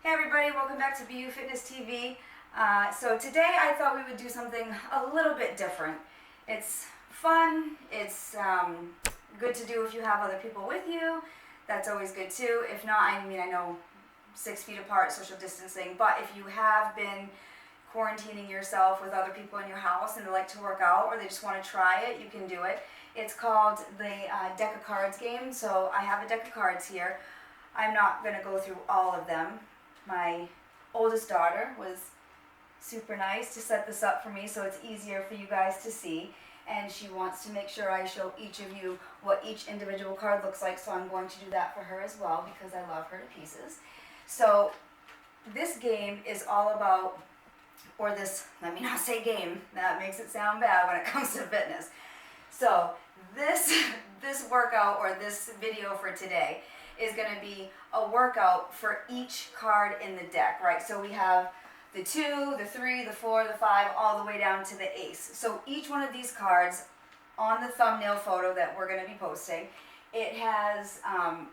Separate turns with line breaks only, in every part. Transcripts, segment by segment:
Hey everybody, welcome back to BU Fitness TV. So today I thought we would do something a little bit different. It's fun, it's good to do if you have other people with you. That's always good too. If not, I know 6 feet apart, social distancing, but if you have been quarantining yourself with other people in your house and they like to work out or they just want to try it, you can do it. It's called the deck of cards game. So I have a deck of cards here. I'm not going to go through all of them. My oldest daughter was super nice to set this up for me so it's easier for you guys to see, and she wants to make sure I show each of you what each individual card looks like, so I'm going to do that for her as well because I love her to pieces. So this game is all about, or this, let me not say game, that makes it sound bad when it comes to fitness. So this workout or this video for today is going to be a workout for each card in the deck, right? So we have the 2, the 3, the 4, the 5, all the way down to the ace. So each one of these cards on the thumbnail photo that we're going to be posting, it has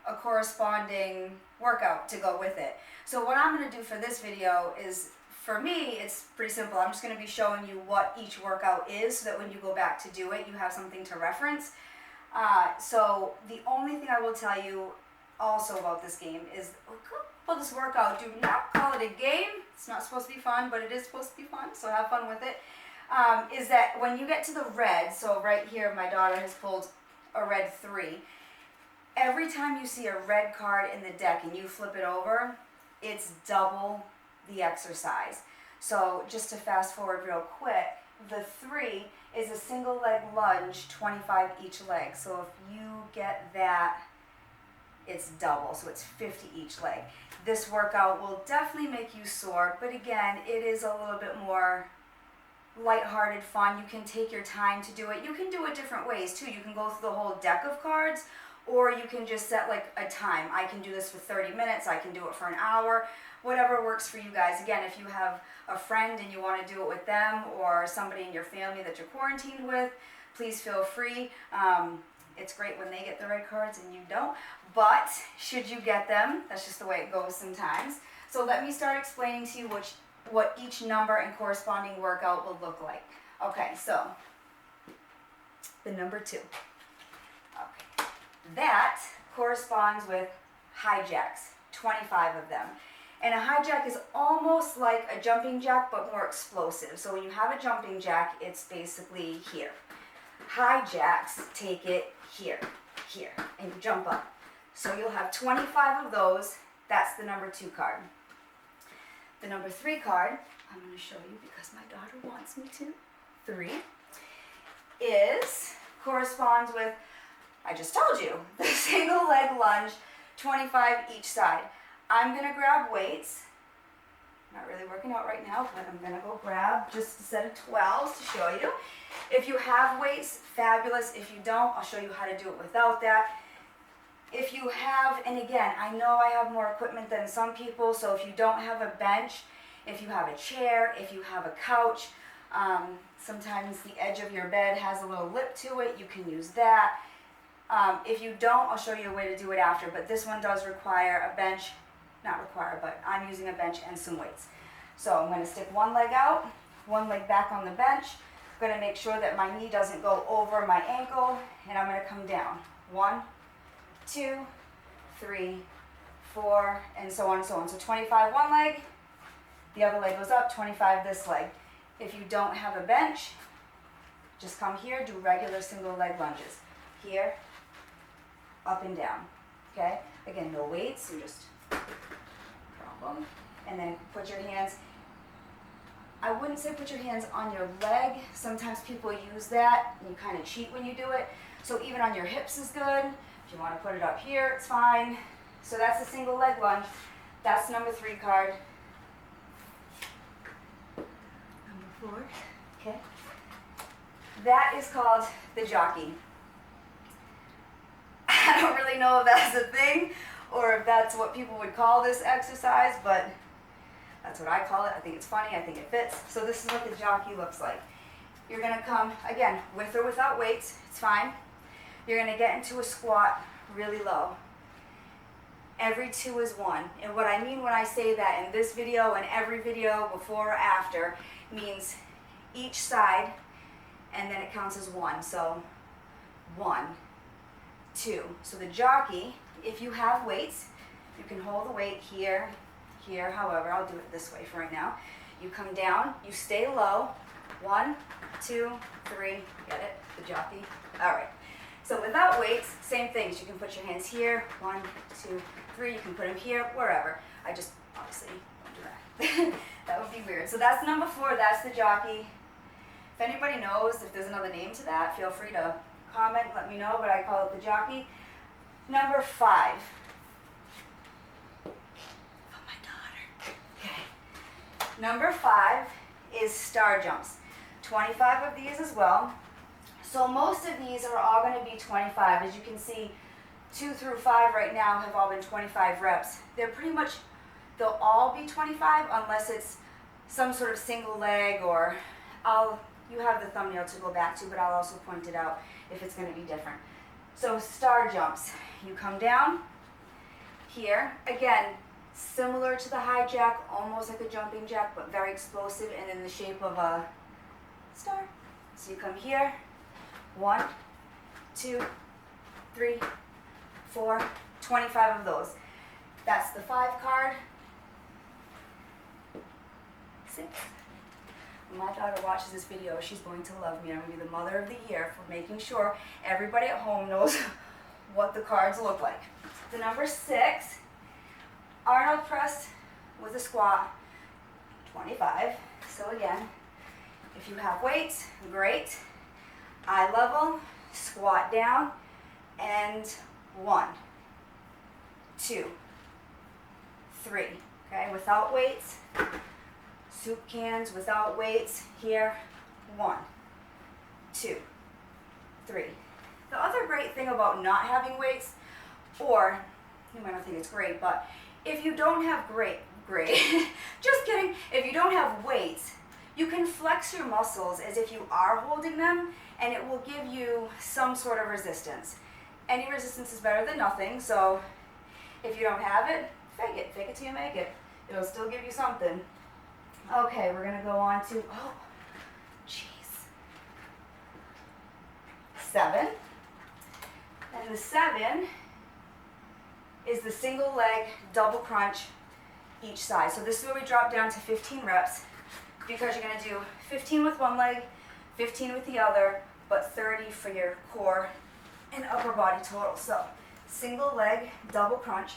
a corresponding workout to go with it. So what I'm going to do for this video is, for me, it's pretty simple. I'm just going to be showing you what each workout is so that when you go back to do it, you have something to reference. So the only thing I will tell you also about this game is, about this workout, do not call it a game. It's not supposed to be fun, but it is supposed to be fun, so have fun with it. Is that when you get to the red, so right here my daughter has pulled a red 3. Every time you see a red card in the deck and you flip it over, it's double the exercise. So just to fast forward real quick, the 3 is a single leg lunge, 25 each leg. So if you get that, it's double, so it's 50 each leg. This workout will definitely make you sore, but again, it is a little bit more lighthearted fun. You can take your time to do it. You can do it different ways too. You can go through the whole deck of cards, or you can just set like a time. I can do this for 30 minutes, I can do it for an hour, whatever works for you guys. Again, if you have a friend and you want to do it with them, or somebody in your family that you're quarantined with, please feel free. It's great when they get the red cards and you don't, but should you get them, that's just the way it goes sometimes. So let me start explaining to you what each number and corresponding workout will look like. Okay, so the number 2. Okay, that corresponds with hijacks, 25 of them. And a hijack is almost like a jumping jack, but more explosive. So when you have a jumping jack, it's basically here. Hijacks take it here, here, and you jump up. So you'll have 25 of those. That's the number 2 card. The number 3 card, I'm going to show you because my daughter wants me to. 3 corresponds with, I just told you, the single leg lunge, 25 each side. I'm going to grab weights. Not really working out right now, but I'm going to go grab just a set of 12s to show you. If you have weights, fabulous. If you don't, I'll show you how to do it without that. If you have, and again, I know I have more equipment than some people, so if you don't have a bench, if you have a chair, if you have a couch, sometimes the edge of your bed has a little lip to it, you can use that. If you don't, I'll show you a way to do it after, but this one does require a bench. Not require, but I'm using a bench and some weights. So I'm going to stick one leg out, one leg back on the bench. I'm going to make sure that my knee doesn't go over my ankle, and I'm going to come down. 1, 2, 3, 4, and so on and so on. So 25 one leg, the other leg goes up, 25 this leg. If you don't have a bench, just come here, do regular single leg lunges. Here, up and down. Okay? Again, no weights, you just problem. And then put your hands, I wouldn't say put your hands on your leg. Sometimes people use that and you kind of cheat when you do it. So even on your hips is good. If you want to put it up here, it's fine. So that's a single leg lunge. That's number 3 card. Number 4. Okay. That is called the jockey. I don't really know if that's a thing or if that's what people would call this exercise, but that's what I call it. I think it's funny. I think it fits. So this is what the jockey looks like. You're going to come, again, with or without weights. It's fine. You're going to get into a squat really low. every 2 is 1. And what I mean when I say that in this video and every video before or after means each side, and then it counts as 1. So 1, 2. So the jockey, if you have weights, you can hold the weight here, here, however, I'll do it this way for right now. You come down, you stay low, 1, 2, 3, get it, the jockey? All right. So without weights, same things. You can put your hands here, 1, 2, 3, you can put them here, wherever. I just, obviously, don't do that. That would be weird. So that's number 4, that's the jockey. If anybody knows if there's another name to that, feel free to comment, let me know, but I call it the jockey. Number 5. Oh, my daughter. Okay. Number 5 is star jumps. 25 of these as well. So most of these are all going to be 25. As you can see, 2 through 5 right now have all been 25 reps. They're pretty much, they'll all be 25 unless it's some sort of single leg, or you have the thumbnail to go back to, but I'll also point it out if it's going to be different. So star jumps, you come down here, again, similar to the high jack, almost like a jumping jack, but very explosive and in the shape of a star. So you come here, 1, 2, 3, 4, 25 of those. That's the 5 card. 6. When my daughter watches this video, she's going to love me. I'm going to be the mother of the year for making sure everybody at home knows what the cards look like. The number 6, Arnold press with a squat, 25. So again, if you have weights, great. Eye level, squat down, and 1, 2, 3. Okay, without weights. Soup cans without weights here, 1, 2, 3. The other great thing about not having weights, or you might not think it's great, but if you don't have just kidding, if you don't have weights, you can flex your muscles as if you are holding them, and it will give you some sort of resistance. Any resistance is better than nothing, so if you don't have it, fake it till you make it. It'll still give you something. Okay, we're gonna go on to, 7. And the 7 is the single leg double crunch each side. So this is where we drop down to 15 reps, because you're gonna do 15 with one leg, 15 with the other, but 30 for your core and upper body total. So single leg double crunch,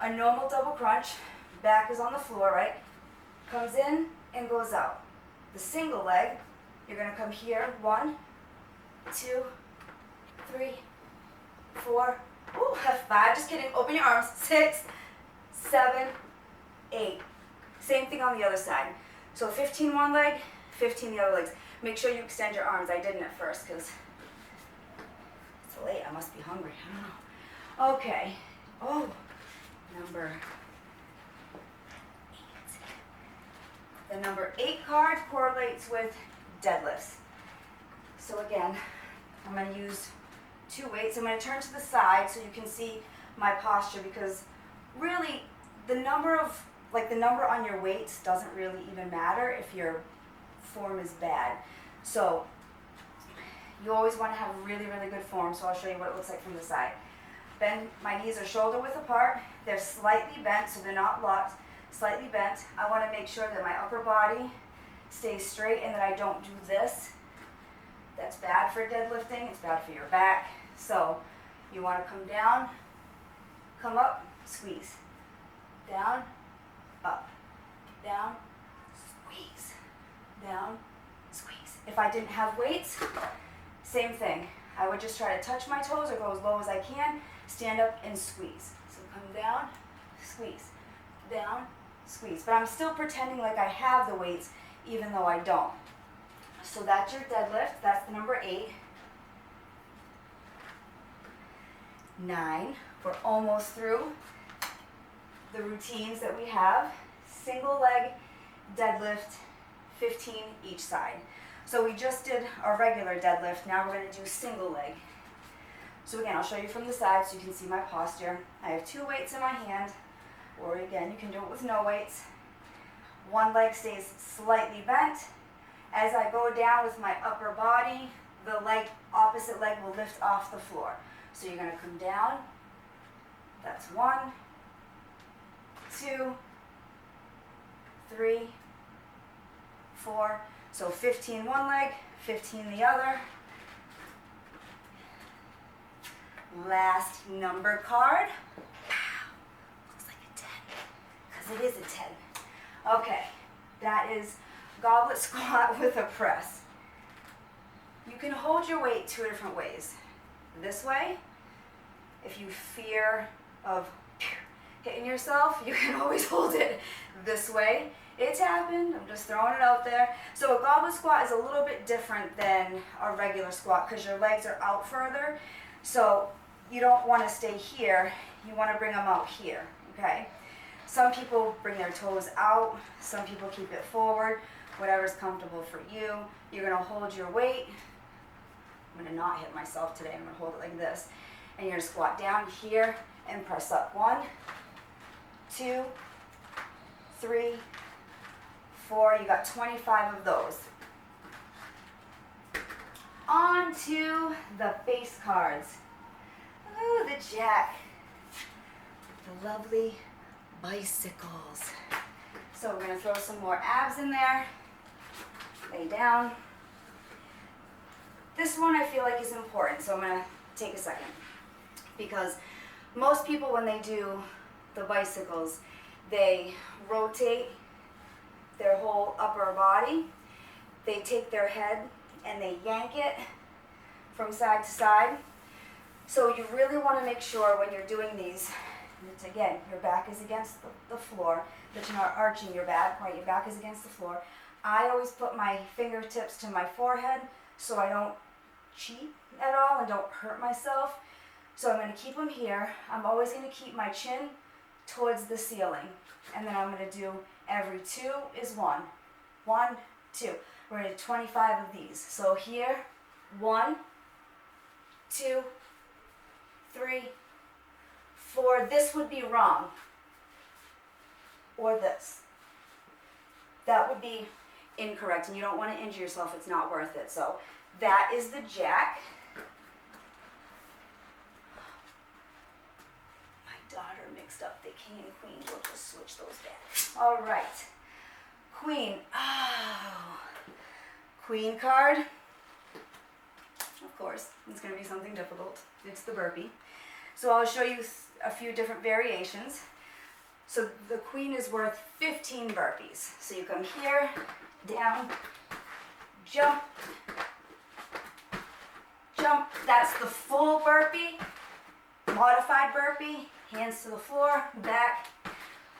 a normal double crunch, back is on the floor, right? Comes in and goes out. The single leg, you're going to come here, 1, 2, 3, 4, 5, just kidding, open your arms, 6, 7, 8. Same thing on the other side. So 15 one leg, 15 the other legs. Make sure you extend your arms. I didn't at first because it's late, I must be hungry, I don't know. Okay, number 8. The number 8 card correlates with deadlifts. So again, I'm going to use 2 weights. I'm going to turn to the side so you can see my posture, because really the number on your weights doesn't really even matter if your form is bad. So you always want to have really, really good form. So I'll show you what it looks like from the side. Bend, my knees are shoulder width apart. They're slightly bent, so they're not locked. Slightly bent. I want to make sure that my upper body stays straight and that I don't do this. That's bad for deadlifting. It's bad for your back. So you want to come down, come up, squeeze. Down, up, down, squeeze. Down, squeeze. If I didn't have weights, same thing. I would just try to touch my toes or go as low as I can, stand up and squeeze. So come down, squeeze, down, squeeze. But I'm still pretending like I have the weights even though I don't. So that's your deadlift. That's the number 8. 9. We're almost through the routines that we have. Single leg deadlift, 15 each side. So we just did our regular deadlift. Now we're going to do single leg. So again, I'll show you from the side so you can see my posture. I have 2 weights in my hand, or again, you can do it with no weights. One leg stays slightly bent. As I go down with my upper body, the opposite leg will lift off the floor. So you're going to come down. That's 1, 2, 3, 4. So 15 one leg, 15 the other. Last number card. Looks like a 10, because it is a 10. Okay, that is goblet squat with a press. You can hold your weight 2 different ways. This way, if you fear of hitting yourself, you can always hold it this way. It's happened, I'm just throwing it out there. So a goblet squat is a little bit different than a regular squat because your legs are out further. So you don't want to stay here, you want to bring them out here, okay? Some people bring their toes out, some people keep it forward, whatever's comfortable for you. You're going to hold your weight. I'm going to not hit myself today, I'm going to hold it like this. And you're going to squat down here and press up. 1, 2, 3, 4. You got 25 of those. On to the base cards. Ooh, the jack. The lovely bicycles. So we're going to throw some more abs in there. Lay down. This one I feel like is important, so I'm going to take a second. Because most people, when they do the bicycles, they rotate their whole upper body. They take their head and they yank it from side to side. So you really want to make sure when you're doing these, that again, your back is against the floor, that you're not arching your back, right? Your back is against the floor. I always put my fingertips to my forehead so I don't cheat at all and don't hurt myself. So I'm going to keep them here. I'm always going to keep my chin towards the ceiling. And then I'm going to do every 2 is 1. 1, 2. We're going to do 25 of these. So here, 1, 2, 3, 4. This would be wrong. Or this. That would be incorrect, and you don't want to injure yourself. It's not worth it. So that is the jack. My daughter mixed up the king and queen. We'll just switch those back. All right. Queen. Oh. Queen card. Of course, it's going to be something difficult. It's the burpee. So I'll show you a few different variations. So the queen is worth 15 burpees. So you come here, down, jump, jump. That's the full burpee. Modified burpee, hands to the floor, back,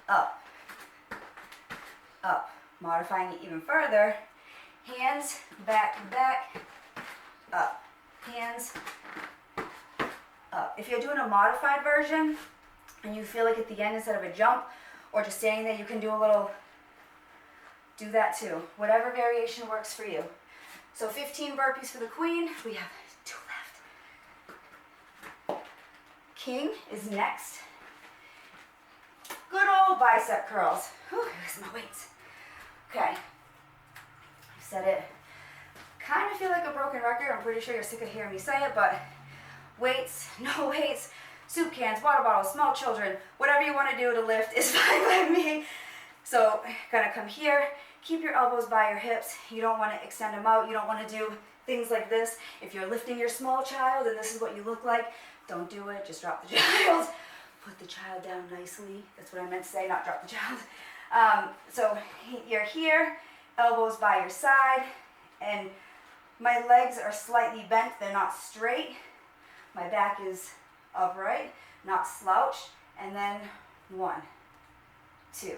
up, up. Modifying it even further, hands, back, back, up, hands, up. If you're doing a modified version, and you feel like at the end instead of a jump or just standing there, you can do a little, do that too. Whatever variation works for you. So 15 burpees for the queen. We have 2 left. King is next. Good old bicep curls. Whew, here's my weights. Okay. I said it. Kind of feel like a broken record. I'm pretty sure you're sick of hearing me say it, but weights, no weights, soup cans, water bottles, small children, whatever you want to do to lift is fine by me. So, gonna come here, keep your elbows by your hips. You don't want to extend them out. You don't want to do things like this. If you're lifting your small child and this is what you look like, don't do it. Just drop the child. Put the child down nicely. That's what I meant to say, not drop the child. So you're here, elbows by your side, and my legs are slightly bent. They're not straight. My back is upright, not slouched, and then 1, 2,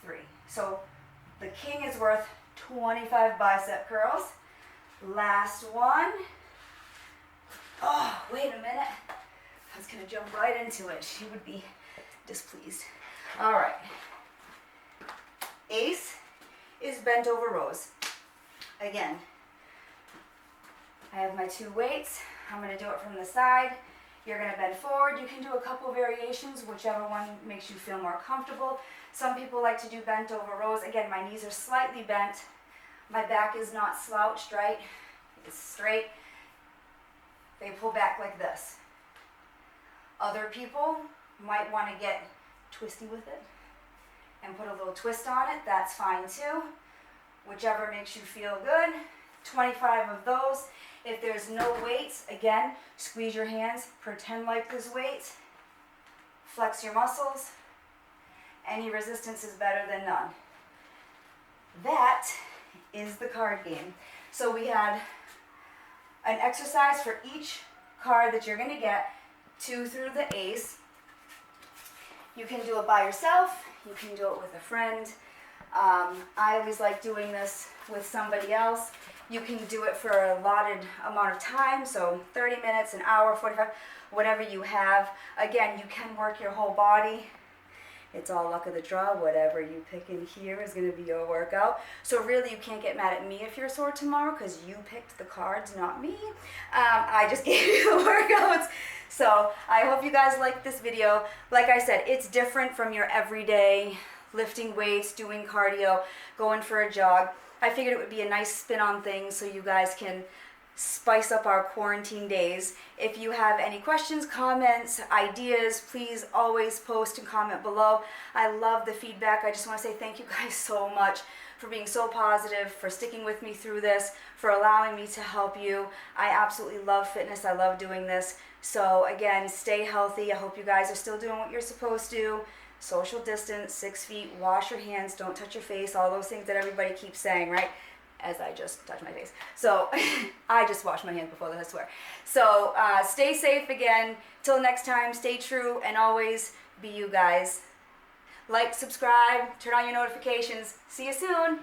3. So the king is worth 25 bicep curls. Last one. Oh, wait a minute. I was going to jump right into it. She would be displeased. All right. Ace is bent over rows. Again, I have my 2 weights. I'm going to do it from the side. You're going to bend forward. You can do a couple variations, whichever one makes you feel more comfortable. Some people like to do bent over rows. Again, my knees are slightly bent. My back is not slouched, right? It's straight. They pull back like this. Other people might want to get twisty with it and put a little twist on it. That's fine too. Whichever makes you feel good. 25 of those. If there's no weights, again, squeeze your hands, pretend like there's weights, flex your muscles. Any resistance is better than none. That is the card game. So we had an exercise for each card that you're going to get, 2 through the ace. You can do it by yourself, you can do it with a friend. I always like doing this with somebody else. You can do it for a allotted amount of time, so 30 minutes, an hour, 45, whatever you have. Again, you can work your whole body. It's all luck of the draw. Whatever you pick in here is going to be your workout. So really, you can't get mad at me if you're sore tomorrow because you picked the cards, not me. I just gave you the workouts. So I hope you guys liked this video. Like I said, it's different from your everyday lifting weights, doing cardio, going for a jog. I figured it would be a nice spin on things so you guys can spice up our quarantine days. If you have any questions, comments, ideas, please always post and comment below. I love the feedback. I just want to say thank you guys so much for being so positive, for sticking with me through this, for allowing me to help you. I absolutely love fitness. I love doing this. So again, stay healthy. I hope you guys are still doing what you're supposed to. Social distance, 6 feet, wash your hands, don't touch your face, all those things that everybody keeps saying, right? As I just touched my face. So I just washed my hands before that, I swear. So stay safe again. Till next time, stay true, and always be you guys. Like, subscribe, turn on your notifications. See you soon.